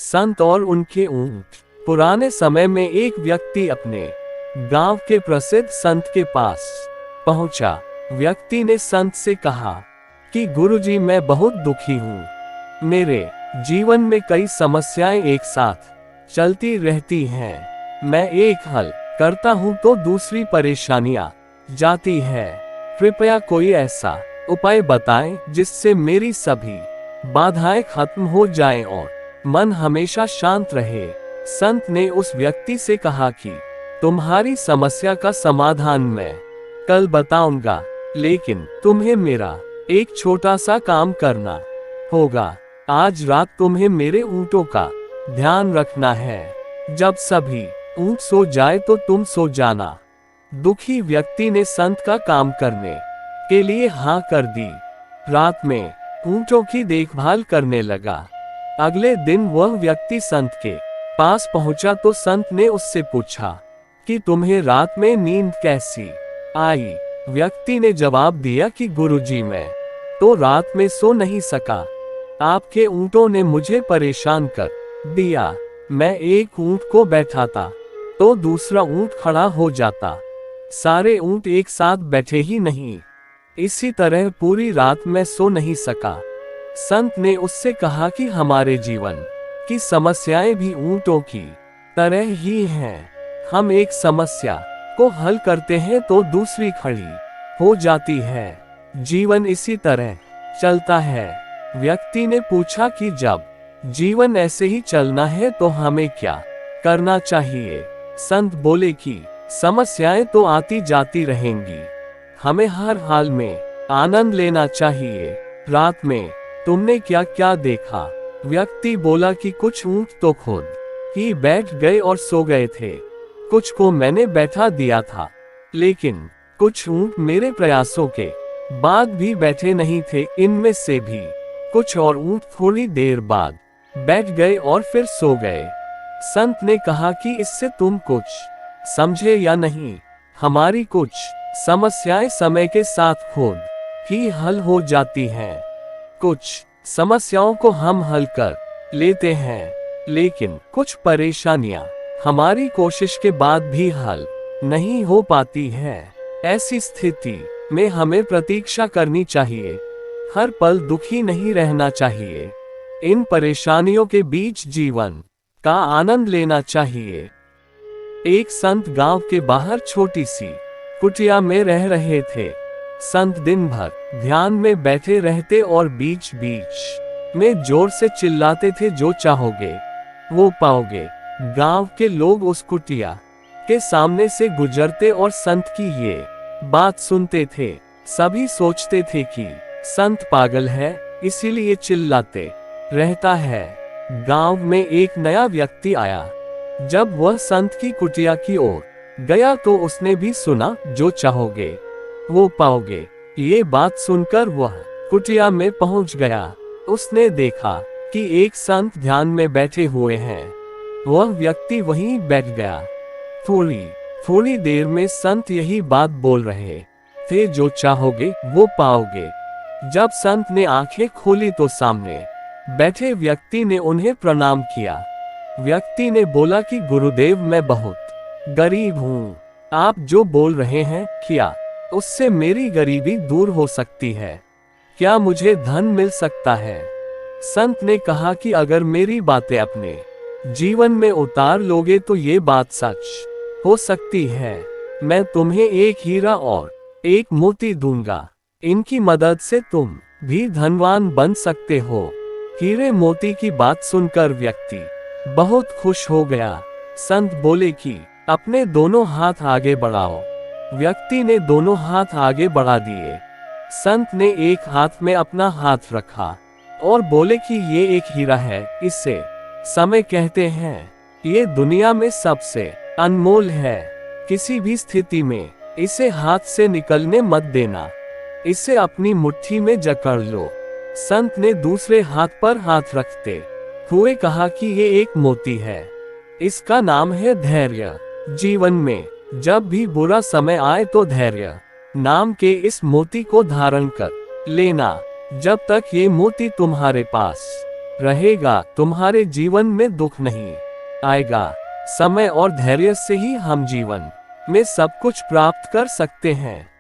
संत और उनके ऊंट। पुराने समय में एक व्यक्ति अपने गांव के प्रसिद्ध संत के पास पहुंचा। व्यक्ति ने संत से कहा कि गुरुजी, मैं बहुत दुखी हूँ। मेरे जीवन में कई समस्याएं एक साथ चलती रहती हैं। मैं एक हल करता हूँ तो दूसरी परेशानियां जाती है। कृपया कोई ऐसा उपाय बताएं जिससे मेरी सभी बाधाएं खत्म हो जाएं और मन हमेशा शांत रहे। संत ने उस व्यक्ति से कहा कि तुम्हारी समस्या का समाधान मैं कल बताऊंगा, लेकिन तुम्हें मेरा एक छोटा सा काम करना होगा। आज रात तुम्हें मेरे ऊंटों का ध्यान रखना है। जब सभी ऊंट सो जाए तो तुम सो जाना। दुखी व्यक्ति ने संत का काम करने के लिए हाँ कर दी। रात में ऊंटों की देखभाल करने लगा। अगले दिन वह व्यक्ति संत के पास पहुंचा तो संत ने उससे पूछा कि तुम्हें रात में नींद कैसी आई। व्यक्ति ने जवाब दिया कि गुरुजी, मैं तो रात में सो नहीं सका। आपके ऊंटों ने मुझे परेशान कर दिया। मैं एक ऊंट को बैठाता तो दूसरा ऊंट खड़ा हो जाता। सारे ऊंट एक साथ बैठे ही नहीं। इसी तरह पूरी रात मैं सो नहीं सका। संत ने उससे कहा कि हमारे जीवन की समस्याएं भी ऊंटों की तरह ही हैं। हम एक समस्या को हल करते हैं तो दूसरी खड़ी हो जाती है। जीवन इसी तरह चलता है। व्यक्ति ने पूछा कि जब जीवन ऐसे ही चलना है तो हमें क्या करना चाहिए। संत बोले कि समस्याएं तो आती जाती रहेंगी, हमें हर हाल में आनंद लेना चाहिए। रात में तुमने क्या क्या देखा। व्यक्ति बोला कि कुछ ऊंट तो खुद ही बैठ गए और सो गए थे। कुछ को मैंने बैठा दिया था, लेकिन कुछ ऊंट मेरे प्रयासों के बाद भी बैठे नहीं थे। इनमें से भी कुछ और ऊंट थोड़ी देर बाद बैठ गए और फिर सो गए। संत ने कहा कि इससे तुम कुछ समझे या नहीं। हमारी कुछ समस्याएं समय के साथ खुद ही हल हो जाती हैं। कुछ समस्याओं को हम हल कर लेते हैं, लेकिन कुछ परेशानियां हमारी कोशिश के बाद भी हल नहीं हो पाती हैं। ऐसी स्थिति में हमें प्रतीक्षा करनी चाहिए। हर पल दुखी नहीं रहना चाहिए। इन परेशानियों के बीच जीवन का आनंद लेना चाहिए। एक संत गांव के बाहर छोटी सी कुटिया में रह रहे थे। संत दिन भर ध्यान में बैठे रहते और बीच बीच में जोर से चिल्लाते थे, जो चाहोगे वो पाओगे। गांव के लोग उस कुटिया के सामने से गुजरते और संत की ये बात सुनते थे। सभी सोचते थे कि संत पागल है, इसीलिए चिल्लाते रहता है। गांव में एक नया व्यक्ति आया। जब वह संत की कुटिया की ओर गया तो उसने भी सुना, जो चाहोगे वो पाओगे। ये बात सुनकर वह कुटिया में पहुंच गया। उसने देखा कि एक संत ध्यान में बैठे हुए हैं। वह व्यक्ति वहीं बैठ गया। थोड़ी देर में संत यही बात बोल रहे थे, जो चाहोगे वो पाओगे। जब संत ने आंखें खोली तो सामने बैठे व्यक्ति ने उन्हें प्रणाम किया। व्यक्ति ने बोला कि गुरुदेव, मैं बहुत गरीब हूँ। आप जो बोल रहे हैं, क्या उससे मेरी गरीबी दूर हो सकती है? क्या मुझे धन मिल सकता है? संत ने कहा कि अगर मेरी बातें अपने जीवन में उतार लोगे तो ये बात सच हो सकती है। मैं तुम्हें एक हीरा और एक मोती दूंगा। इनकी मदद से तुम भी धनवान बन सकते हो। हीरे मोती की बात सुनकर व्यक्ति बहुत खुश हो गया। संत बोले कि अपने दोनों हाथ आगे बढ़ाओ। व्यक्ति ने दोनों हाथ आगे बढ़ा दिए। संत ने एक हाथ में अपना हाथ रखा और बोले कि ये एक हीरा है, इसे समय कहते हैं। ये दुनिया में सबसे अनमोल है। किसी भी स्थिति में इसे हाथ से निकलने मत देना। इसे अपनी मुट्ठी में जकड़ लो। संत ने दूसरे हाथ पर हाथ रखते हुए कहा कि ये एक मोती है। इसका नाम है धैर्य। जीवन में जब भी बुरा समय आए तो धैर्य नाम के इस मोती को धारण कर लेना। जब तक ये मोती तुम्हारे पास रहेगा, तुम्हारे जीवन में दुख नहीं आएगा। समय और धैर्य से ही हम जीवन में सब कुछ प्राप्त कर सकते हैं।